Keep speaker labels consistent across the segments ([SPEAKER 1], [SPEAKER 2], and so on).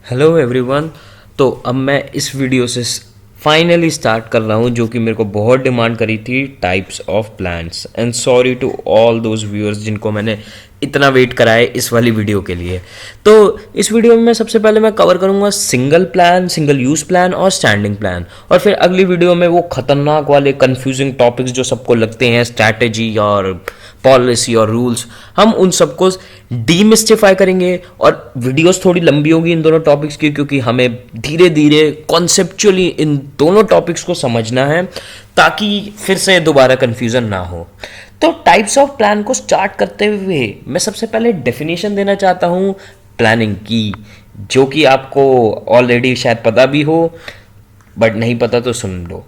[SPEAKER 1] Hello everyone. तो अब मैं इस वीडियो से फाइनली स्टार्ट कर रहा हूँ जो कि मेरे को बहुत डिमांड करी थी, types of plans. And sorry to all those viewers जिनको मैंने इतना वेट कराया इस वाली वीडियो के लिए। तो इस वीडियो में मैं सबसे पहले मैं कवर करूँगा single plan, single use plan और स्टैंडिंग प्लान। और फिर अगली वीडियो में वो खतरनाक वाले कंफ्यूजिंग टॉपिक्स जो सबको लगते हैं, स्ट्रैटेजी और पॉलिसी और रूल्स, हम उन सबको डीमिस्टिफाई करेंगे। और वीडियोस थोड़ी लंबी होगी इन दोनों टॉपिक्स की, क्योंकि हमें धीरे धीरे कॉन्सेप्चुअली इन दोनों टॉपिक्स को समझना है ताकि फिर से दोबारा कंफ्यूजन ना हो। तो टाइप्स ऑफ प्लान को स्टार्ट करते हुए मैं सबसे पहले डेफिनेशन देना चाहता हूँ प्लानिंग की, जो कि आपको ऑलरेडी शायद पता भी हो, बट नहीं पता तो सुन लो।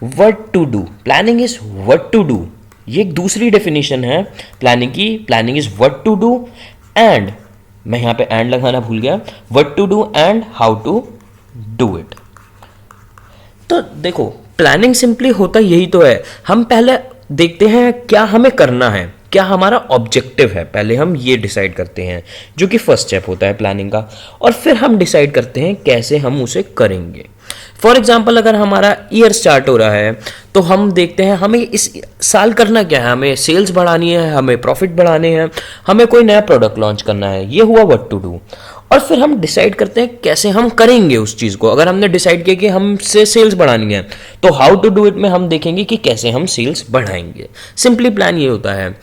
[SPEAKER 1] What to do, planning is what to do. ये एक दूसरी डेफिनेशन है प्लानिंग की। Planning is what to do and, मैं यहां पे एंड लगाना भूल गया, what to do and how to do it. तो देखो, प्लानिंग सिंपली होता यही तो है। हम पहले देखते हैं क्या हमें करना है, क्या हमारा ऑब्जेक्टिव है, पहले हम ये डिसाइड करते हैं, जो कि फर्स्ट स्टेप होता है प्लानिंग का। और फिर हम डिसाइड करते हैं कैसे हम उसे करेंगे। फॉर एग्जाम्पल, अगर हमारा ईयर स्टार्ट हो रहा है तो हम देखते हैं हमें इस साल करना क्या है। हमें सेल्स बढ़ानी है, हमें प्रॉफिट बढ़ाने हैं, हमें कोई नया प्रोडक्ट लॉन्च करना है। ये हुआ व्हाट टू डू। और फिर हम डिसाइड करते हैं कैसे हम करेंगे उस चीज़ को। अगर हमने डिसाइड किया कि हमसे सेल्स बढ़ानी है तो हाउ टू डू इट में हम देखेंगे कि कैसे हम सेल्स बढ़ाएंगे। सिंपली प्लान ये होता है।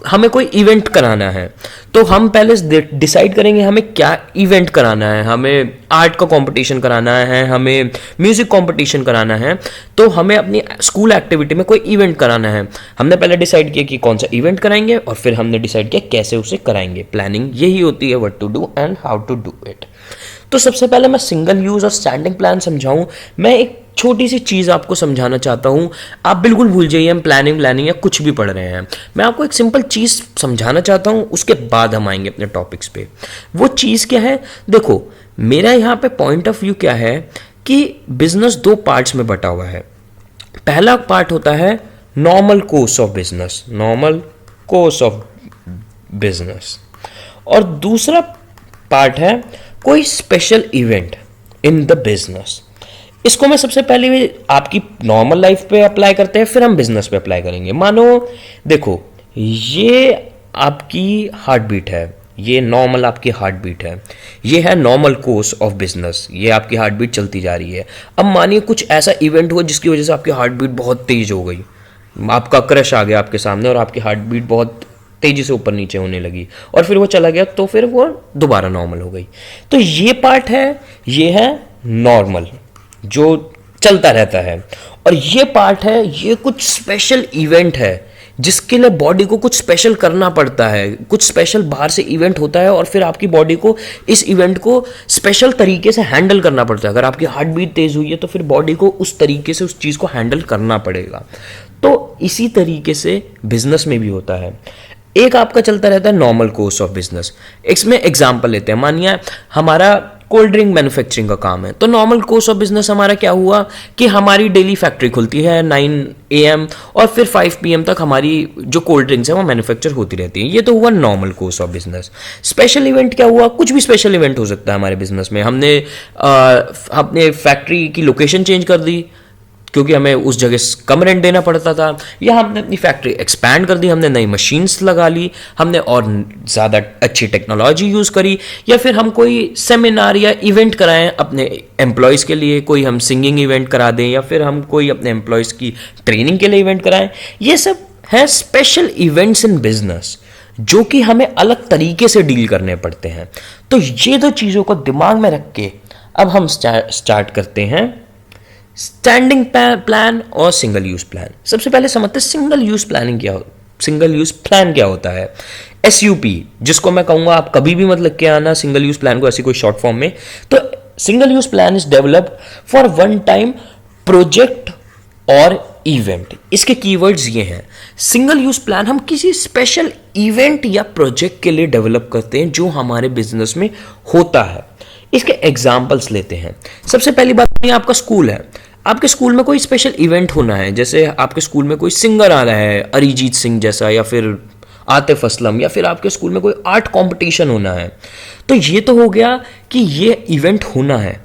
[SPEAKER 1] हमें कोई इवेंट कराना है तो हम पहले डिसाइड करेंगे हमें क्या इवेंट कराना है। हमें आर्ट का कंपटीशन कराना है, हमें म्यूजिक कंपटीशन कराना है, तो हमें अपनी स्कूल एक्टिविटी में कोई इवेंट कराना है। हमने पहले डिसाइड किया कि कौन सा इवेंट कराएंगे और फिर हमने डिसाइड किया कैसे उसे कराएंगे। प्लानिंग यही होती है, what to do and how to do it. तो सबसे पहले मैं सिंगल यूज और स्टैंडिंग प्लान समझाऊं, मैं एक छोटी सी चीज़ आपको समझाना चाहता हूं। आप बिल्कुल भूल जाइए हम प्लानिंग या कुछ भी पढ़ रहे हैं। मैं आपको एक सिंपल चीज़ समझाना चाहता हूं, उसके बाद हम आएंगे अपने टॉपिक्स पे। वो चीज़ क्या है? देखो, मेरा यहाँ पे पॉइंट ऑफ व्यू क्या है कि बिजनेस दो पार्ट्स में बटा हुआ है। पहला पार्ट होता है normal course of business, normal course of business. और दूसरा पार्ट है कोई special event in the business. इसको मैं सबसे पहले आपकी नॉर्मल लाइफ पे अप्लाई करते हैं, फिर हम बिजनेस पे अप्लाई करेंगे। मानो देखो, ये आपकी हार्ट बीट है, ये नॉर्मल आपकी हार्ट बीट है, ये है नॉर्मल कोर्स ऑफ बिजनेस, ये आपकी हार्ट बीट चलती जा रही है। अब मानिए कुछ ऐसा इवेंट हुआ जिसकी वजह से आपकी हार्ट बीट बहुत तेज हो गई, आपका क्रश आ गया आपके सामने और आपकी हार्ट बीट बहुत तेजी से ऊपर नीचे होने लगी और फिर वो चला गया, तो फिर वो दोबारा नॉर्मल हो गई। तो ये पार्ट है, ये है नॉर्मल जो चलता रहता है। और ये पार्ट है, ये कुछ स्पेशल इवेंट है जिसके लिए बॉडी को कुछ स्पेशल करना पड़ता है। कुछ स्पेशल बाहर से इवेंट होता है और फिर आपकी बॉडी को इस इवेंट को स्पेशल तरीके से हैंडल करना पड़ता है। अगर आपकी हार्ट बीट तेज हुई है तो फिर बॉडी को उस तरीके से उस चीज़ को हैंडल करना पड़ेगा। तो इसी तरीके से बिजनेस में भी होता है। एक आपका चलता रहता है नॉर्मल कोर्स ऑफ बिजनेस। इसमें एग्जांपल लेते हैं, मानिए हमारा कोल्ड ड्रिंक मैन्युफैक्चरिंग का काम है, तो नॉर्मल कोर्स ऑफ बिजनेस हमारा क्या हुआ कि हमारी डेली फैक्ट्री खुलती है 9 AM और फिर 5 PM तक हमारी जो कोल्ड ड्रिंक्स है वो मैन्युफैक्चर होती रहती है। ये तो हुआ normal course of business. Special event क्या हुआ? कुछ भी स्पेशल इवेंट हो सकता है हमारे बिजनेस में। हमने अपने फैक्ट्री की लोकेशन चेंज कर दी क्योंकि हमें उस जगह कम रेंट देना पड़ता था, या हमने अपनी फैक्ट्री एक्सपैंड कर दी, हमने नई मशीन्स लगा ली, हमने और ज़्यादा अच्छी टेक्नोलॉजी यूज़ करी, या फिर हम कोई सेमिनार या इवेंट कराएं अपने एम्प्लॉयज़ के लिए, कोई हम सिंगिंग इवेंट करा दें, या फिर हम कोई अपने एम्प्लॉयज़ की ट्रेनिंग के लिए इवेंट कराएं। ये सब है स्पेशल इवेंट्स इन बिजनेस जो कि हमें अलग तरीके से डील करने पड़ते हैं। तो ये दो चीज़ों को दिमाग में रख के अब हम स्टार्ट करते हैं स्टैंडिंग प्लान और सिंगल यूज प्लान। सबसे पहले समझते हैं सिंगल यूज प्लानिंग क्या होता है, सिंगल यूज प्लान क्या होता है। SUP, जिसको मैं कहूंगा आप कभी भी मत लग के आना सिंगल यूज प्लान को ऐसी कोई शॉर्ट फॉर्म में। तो single use plan is developed for one time project और इवेंट। इसके कीवर्ड्स ये हैं। सिंगल यूज प्लान हम किसी स्पेशल इवेंट या प्रोजेक्ट के लिए डेवलप करते हैं जो हमारे बिजनेस में होता है। इसके एग्जाम्पल्स लेते हैं। सबसे पहली बात, आपका स्कूल है, आपके स्कूल में कोई स्पेशल इवेंट होना है, जैसे आपके स्कूल में कोई सिंगर आ रहा है, अरिजीत सिंह जैसा, या फिर आतिफ असलम, या फिर आपके स्कूल में कोई आर्ट कंपटीशन होना है। तो ये तो हो गया कि ये इवेंट होना है।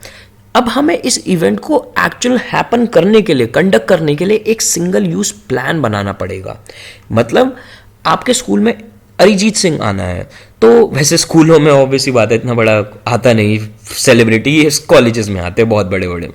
[SPEAKER 1] अब हमें इस इवेंट को एक्चुअल हैपन करने के लिए, कंडक्ट करने के लिए एक सिंगल यूज प्लान बनाना पड़ेगा। मतलब आपके स्कूल में अरिजीत सिंह आना है, तो वैसे स्कूलों में ऑब्वियसली बात है इतना बड़ा आता नहीं, सेलिब्रिटी ये कॉलेजेस में आते हैं बहुत बड़े बड़े।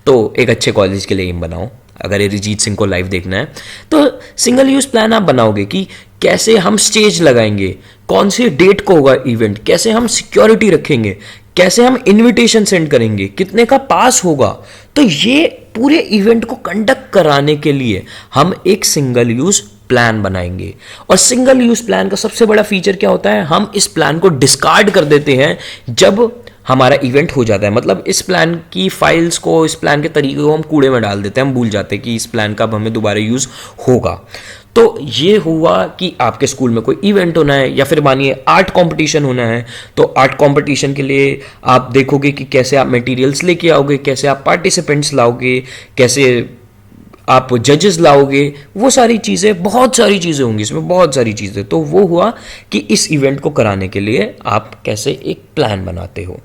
[SPEAKER 1] तो एक अच्छे कॉलेज के लिए एम बनाओ, अगर अरिजीत सिंह को लाइव देखना है तो सिंगल यूज प्लान आप बनाओगे कि कैसे हम स्टेज लगाएंगे, कौन सी डेट को होगा इवेंट, कैसे हम सिक्योरिटी रखेंगे, कैसे हम इनविटेशन सेंड करेंगे, कितने का पास होगा। तो ये पूरे इवेंट को कंडक्ट कराने के लिए हम एक सिंगल यूज प्लान बनाएंगे। और सिंगल यूज प्लान का सबसे बड़ा फीचर क्या होता है, हम इस प्लान को डिस्कार्ड कर देते हैं जब हमारा इवेंट हो जाता है। मतलब इस प्लान की फाइल्स को, इस प्लान के तरीके को हम कूड़े में डाल देते हैं, हम भूल जाते हैं कि इस प्लान का अब हमें दोबारा यूज होगा। तो ये हुआ कि आपके स्कूल में कोई इवेंट होना है, या फिर मानिए आर्ट कंपटीशन होना है, तो आर्ट कंपटीशन के लिए आप देखोगे कि कैसे आप मटेरियल्स लेके आओगे, कैसे आप पार्टिसिपेंट्स लाओगे, कैसे आप जजेस लाओगे, वो सारी चीज़ें, बहुत सारी चीज़ें होंगी इसमें, बहुत सारी चीज़ें। तो वो हुआ कि इस इवेंट को कराने के लिए आप कैसे एक प्लान बनाते हो।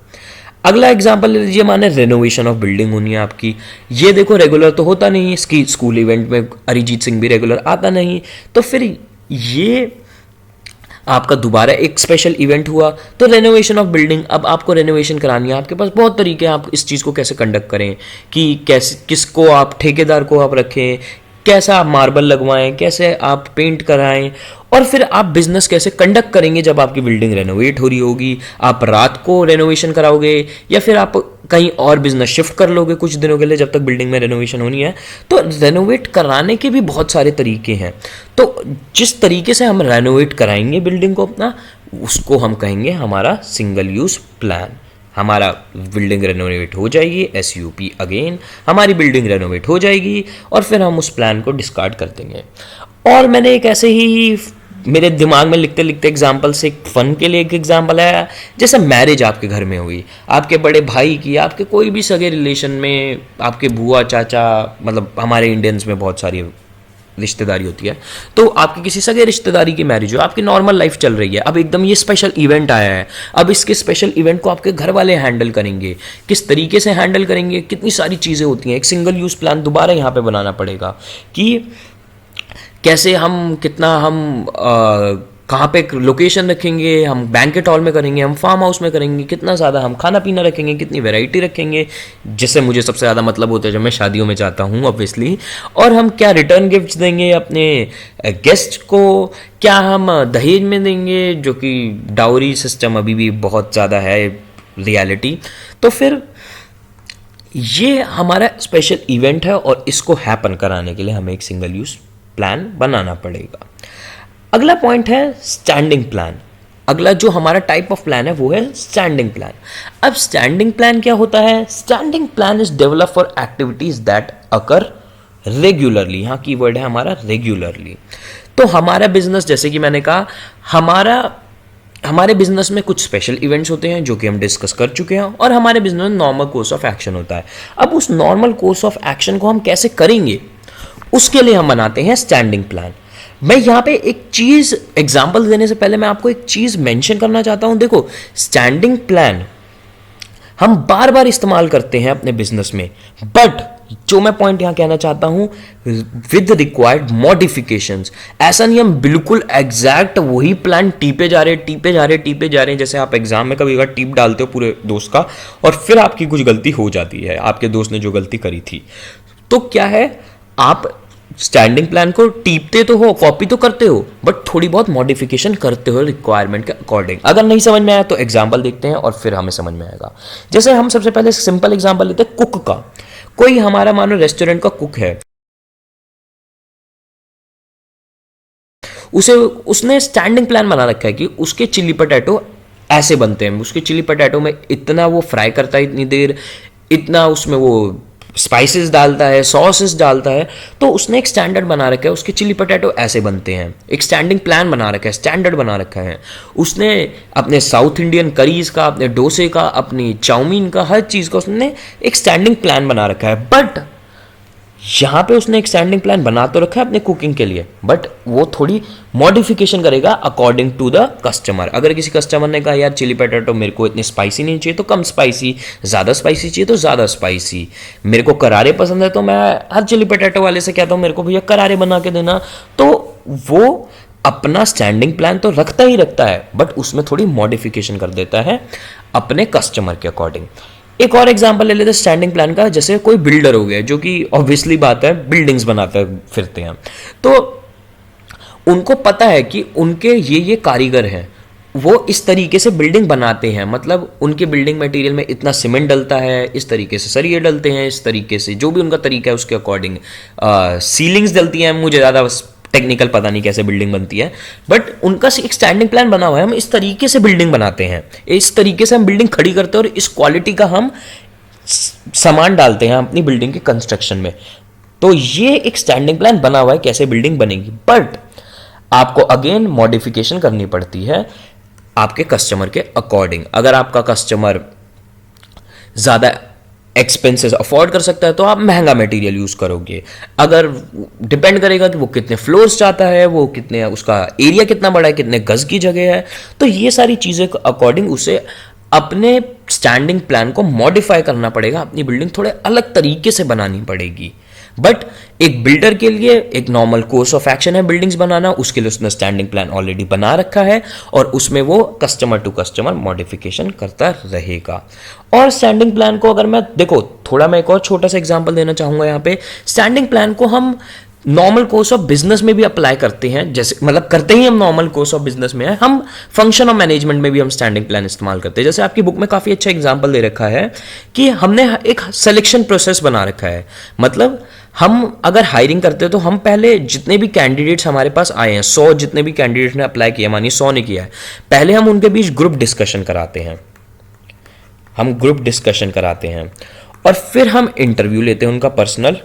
[SPEAKER 1] अगला एग्जांपल ले लीजिए, माने रेनोवेशन ऑफ बिल्डिंग होनी है आपकी। ये देखो रेगुलर तो होता नहीं है, स्कूल इवेंट में अरिजीत सिंह भी रेगुलर आता नहीं, तो फिर ये आपका दोबारा एक स्पेशल इवेंट हुआ, तो रेनोवेशन ऑफ बिल्डिंग। अब आपको रेनोवेशन करानी है, आपके पास बहुत तरीके हैं, आप इस चीज़ को कैसे कंडक्ट करें, कि कैसे, किसको आप, ठेकेदार को आप रखें, कैसा आप मार्बल लगवाएं, कैसे आप पेंट कराएं, और फिर आप बिजनेस कैसे कंडक्ट करेंगे जब आपकी बिल्डिंग रेनोवेट हो रही होगी। आप रात को रेनोवेशन कराओगे या फिर आप कहीं और बिजनेस शिफ्ट कर लोगे कुछ दिनों के लिए जब तक बिल्डिंग में रेनोवेशन होनी है। तो रेनोवेट कराने के भी बहुत सारे तरीके हैं। तो जिस तरीके से हम रेनोवेट कराएंगे बिल्डिंग को अपना, उसको हम कहेंगे हमारा सिंगल यूज प्लान। हमारा बिल्डिंग रेनोवेट हो जाएगी, SUP अगेन, हमारी बिल्डिंग रेनोवेट हो जाएगी, और फिर हम उस प्लान को डिस्कार्ड कर देंगे। और मैंने एक ऐसे ही मेरे दिमाग में लिखते लिखते एग्जाम्पल से, एक फन के लिए एक एग्जाम्पल आया, जैसे मैरिज आपके घर में हुई, आपके बड़े भाई की, आपके कोई भी सगे रिलेशन में, आपके बुआ चाचा, मतलब हमारे इंडियंस में बहुत सारी रिश्तेदारी होती है, तो आपकी किसी सगे रिश्तेदारी की मैरिज हो, आपकी नॉर्मल लाइफ चल रही है, अब एकदम ये स्पेशल इवेंट आया है। अब इसके स्पेशल इवेंट को आपके घर वाले हैंडल करेंगे, किस तरीके से हैंडल करेंगे, कितनी सारी चीज़ें होती हैं। एक सिंगल यूज़ प्लान दोबारा यहाँ पे बनाना पड़ेगा कि कैसे हम, कितना हम कहाँ पे लोकेशन रखेंगे, हम बैंकेट हॉल में करेंगे, हम फार्म हाउस में करेंगे, कितना ज़्यादा हम खाना पीना रखेंगे, कितनी वैरायटी रखेंगे, जिससे मुझे सबसे ज़्यादा मतलब होता है जब मैं शादियों में जाता हूँ ऑब्वियसली। और हम क्या रिटर्न गिफ्ट्स देंगे अपने गेस्ट को, क्या हम दहेज में देंगे, जो कि डाउरी सिस्टम अभी भी बहुत ज़्यादा है रियलिटी। तो फिर ये हमारा स्पेशल इवेंट है, और इसको हैपन कराने के लिए हमें एक सिंगल यूज प्लान बनाना पड़ेगा। अगला पॉइंट है स्टैंडिंग प्लान। अगला जो हमारा टाइप ऑफ प्लान है वो है स्टैंडिंग प्लान। अब स्टैंडिंग प्लान क्या होता है? Standing plan is develop for activities that occur regularly. यहाँ कीवर्ड है हमारा रेगुलरली। तो हमारा बिजनेस, जैसे कि मैंने कहा, हमारे बिजनेस में कुछ स्पेशल इवेंट्स होते हैं जो कि हम डिस्कस कर चुके हैं, और हमारे बिजनेस में नॉर्मल कोर्स ऑफ एक्शन होता है। अब उस नॉर्मल कोर्स ऑफ एक्शन को हम कैसे करेंगे, उसके लिए हम बनाते हैं स्टैंडिंग प्लान। मैं यहाँ पे एक चीज़ एग्जांपल देने से पहले मैं आपको एक चीज़ मेंशन करना चाहता हूँ। देखो, स्टैंडिंग प्लान हम बार बार इस्तेमाल करते हैं अपने बिजनेस में, बट जो मैं पॉइंट यहाँ कहना चाहता हूँ, विद रिक्वायर्ड मॉडिफिकेशंस। ऐसा नहीं हम बिल्कुल एग्जैक्ट वही प्लान टीपे जा रहे हैं। जैसे आप एग्जाम में कभी बार टीप डालते हो पूरे दोस्त का, और फिर आपकी कुछ गलती हो जाती है, आपके दोस्त ने जो गलती करी थी, तो क्या है, आप स्टैंडिंग प्लान को टीपते तो हो, कॉपी तो करते हो, बट थोड़ी बहुत मॉडिफिकेशन करते हो रिक्वायरमेंट के अकॉर्डिंग। अगर नहीं समझ में आया तो एग्जांपल देखते हैं और फिर हमें समझ में आएगा। जैसे हम सबसे पहले सिंपल एग्जांपल लेते हैं कुक का। कोई हमारा मानो रेस्टोरेंट का कुक है, उसने स्टैंडिंग प्लान बना रखा है कि उसके चिली पटेटो ऐसे बनते हैं, उसके चिली पटेटो में इतना वो फ्राई करता है, इतनी देर, इतना उसमें वो स्पाइसेस डालता है, सॉसेस डालता है। तो उसने एक स्टैंडर्ड बना रखा है, उसके चिली पटेटो ऐसे बनते हैं, एक स्टैंडिंग प्लान बना रखा है, स्टैंडर्ड बना रखा है उसने। अपने साउथ इंडियन करीज का, अपने डोसे का, अपनी चाउमीन का, हर चीज़ का उसने एक स्टैंडिंग प्लान बना रखा है। बट यहाँ पे उसने एक स्टैंडिंग प्लान बना तो रखा है अपने कुकिंग के लिए, बट वो थोड़ी मॉडिफिकेशन करेगा अकॉर्डिंग टू द कस्टमर। अगर किसी कस्टमर ने कहा यार चिली पटेटो मेरे को इतनी स्पाइसी नहीं चाहिए तो कम स्पाइसी, ज़्यादा स्पाइसी चाहिए तो ज़्यादा स्पाइसी, मेरे को करारे पसंद है तो मैं हर चिली पटेटो वाले से कहता हूँ मेरे को भैया करारे बना के देना। तो वो अपना स्टैंडिंग प्लान तो रखता ही रखता है, बट उसमें थोड़ी मॉडिफिकेशन कर देता है अपने कस्टमर के अकॉर्डिंग। एक और एग्जांपल ले लेते हैं स्टैंडिंग प्लान का, जैसे कोई बिल्डर हो गया जो कि ऑब्वियसली बात है बिल्डिंग्स बनाते फिरते हैं, तो उनको पता है कि उनके ये कारीगर हैं, वो इस तरीके से बिल्डिंग बनाते हैं, मतलब उनके बिल्डिंग मटेरियल में इतना सीमेंट डलता है, इस तरीके से सरिये डलते हैं, इस तरीके से जो भी उनका तरीका है उसके अकॉर्डिंग सीलिंग्स डलती हैं। मुझे ज़्यादा टेक्निकल पता नहीं कैसे बिल्डिंग बनती है, बट उनका एक स्टैंडिंग प्लान बना हुआ है, हम इस तरीके से बिल्डिंग बनाते हैं, इस तरीके से हम बिल्डिंग खड़ी करते हैं और इस क्वालिटी का हम सामान डालते हैं अपनी बिल्डिंग के कंस्ट्रक्शन में। तो ये एक स्टैंडिंग प्लान बना हुआ है कैसे बिल्डिंग बनेगी, बट आपको अगेन मॉडिफिकेशन करनी पड़ती है आपके कस्टमर के अकॉर्डिंग। अगर आपका कस्टमर ज़्यादा एक्सपेंसेस अफोर्ड कर सकता है तो आप महंगा मटेरियल यूज़ करोगे। अगर डिपेंड करेगा कि वो कितने फ्लोर्स चाहता है, वो कितने, उसका एरिया कितना बड़ा है, कितने गज की जगह है, तो ये सारी चीज़ें अकॉर्डिंग उसे अपने स्टैंडिंग प्लान को मॉडिफाई करना पड़ेगा, अपनी बिल्डिंग थोड़े अलग तरीके से बनानी पड़ेगी। बट एक बिल्डर के लिए एक नॉर्मल कोर्स ऑफ एक्शन है बिल्डिंग्स बनाना, उसके लिए उसने स्टैंडिंग प्लान ऑलरेडी बना रखा है और उसमें वो कस्टमर टू कस्टमर मॉडिफिकेशन करता रहेगा। और स्टैंडिंग प्लान को अगर मैं देखो थोड़ा, मैं एक और छोटा सा एग्जांपल देना चाहूंगा यहाँ पे। स्टैंडिंग प्लान को हम नॉर्मल कोर्स ऑफ बिजनेस में भी अप्लाई करते हैं, जैसे मतलब करते ही हम नॉर्मल कोर्स ऑफ बिजनेस में है, हम फंक्शन ऑफ मैनेजमेंट में भी हम स्टैंडिंग प्लान इस्तेमाल करते हैं। जैसे आपकी बुक में काफ़ी अच्छा एग्जांपल दे रखा है कि हमने एक सिलेक्शन प्रोसेस बना रखा है, मतलब हम अगर हायरिंग करते हैं तो हम पहले जितने भी कैंडिडेट्स हमारे पास आए हैं, 100 जितने भी कैंडिडेट्स ने अप्लाई किया, मानिए 100 ने किया है, पहले हम उनके बीच ग्रुप डिस्कशन कराते हैं, हम ग्रुप डिस्कशन कराते हैं और फिर हम इंटरव्यू लेते हैं उनका पर्सनल,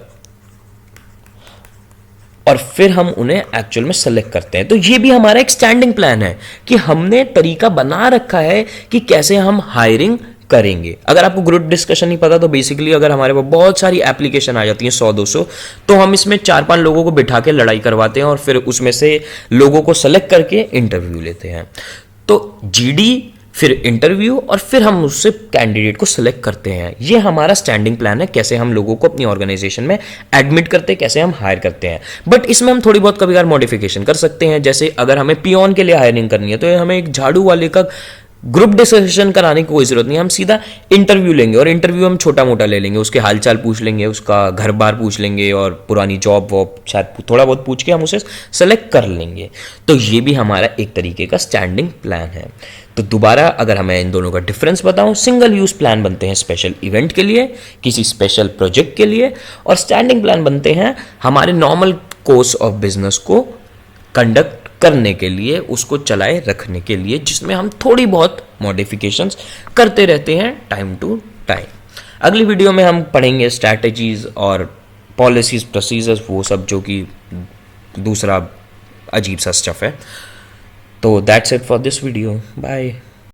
[SPEAKER 1] और फिर हम उन्हें एक्चुअल में सेलेक्ट करते हैं। तो ये भी हमारा एक स्टैंडिंग प्लान है कि हमने तरीका बना रखा है कि कैसे हम हायरिंग करेंगे। अगर आपको ग्रुप डिस्कशन नहीं पता तो बेसिकली अगर हमारे पास बहुत सारी एप्लीकेशन आ जाती हैं 100-200, तो हम इसमें 4-5 लोगों को बिठा के लड़ाई करवाते हैं और फिर उसमें से लोगों को सेलेक्ट करके इंटरव्यू लेते हैं। तो जीडी, फिर इंटरव्यू और फिर हम उससे कैंडिडेट को सिलेक्ट करते हैं। ये हमारा स्टैंडिंग प्लान है कैसे हम लोगों को अपनी ऑर्गेनाइजेशन में एडमिट करते हैं, कैसे हम हायर करते हैं। बट इसमें हम थोड़ी बहुत कभी मॉडिफिकेशन कर सकते हैं, जैसे अगर हमें पियोन के लिए हायरिंग करनी है तो हमें एक झाड़ू वाले का ग्रुप डिस्कशन कराने की कोई जरूरत नहीं, हम सीधा इंटरव्यू लेंगे और इंटरव्यू हम छोटा मोटा ले लेंगे, उसके हालचाल पूछ लेंगे, उसका घर बार पूछ लेंगे और पुरानी जॉब वॉब शायद थोड़ा बहुत पूछ के हम उसे सेलेक्ट कर लेंगे। तो ये भी हमारा एक तरीके का स्टैंडिंग प्लान है। तो दोबारा अगर हमें इन दोनों का डिफरेंस बताऊं, सिंगल यूज प्लान बनते हैं स्पेशल इवेंट के लिए, किसी स्पेशल प्रोजेक्ट के लिए, और स्टैंडिंग प्लान बनते हैं हमारे नॉर्मल कोर्स ऑफ बिजनेस को कंडक्ट करने के लिए, उसको चलाए रखने के लिए, जिसमें हम थोड़ी बहुत मॉडिफिकेशंस करते रहते हैं टाइम टू टाइम। अगली वीडियो में हम पढ़ेंगे स्ट्रैटेजीज और पॉलिसीज, प्रोसीजर्स, वो सब जो कि दूसरा अजीब सा स्टफ है। तो that's it for this video, bye.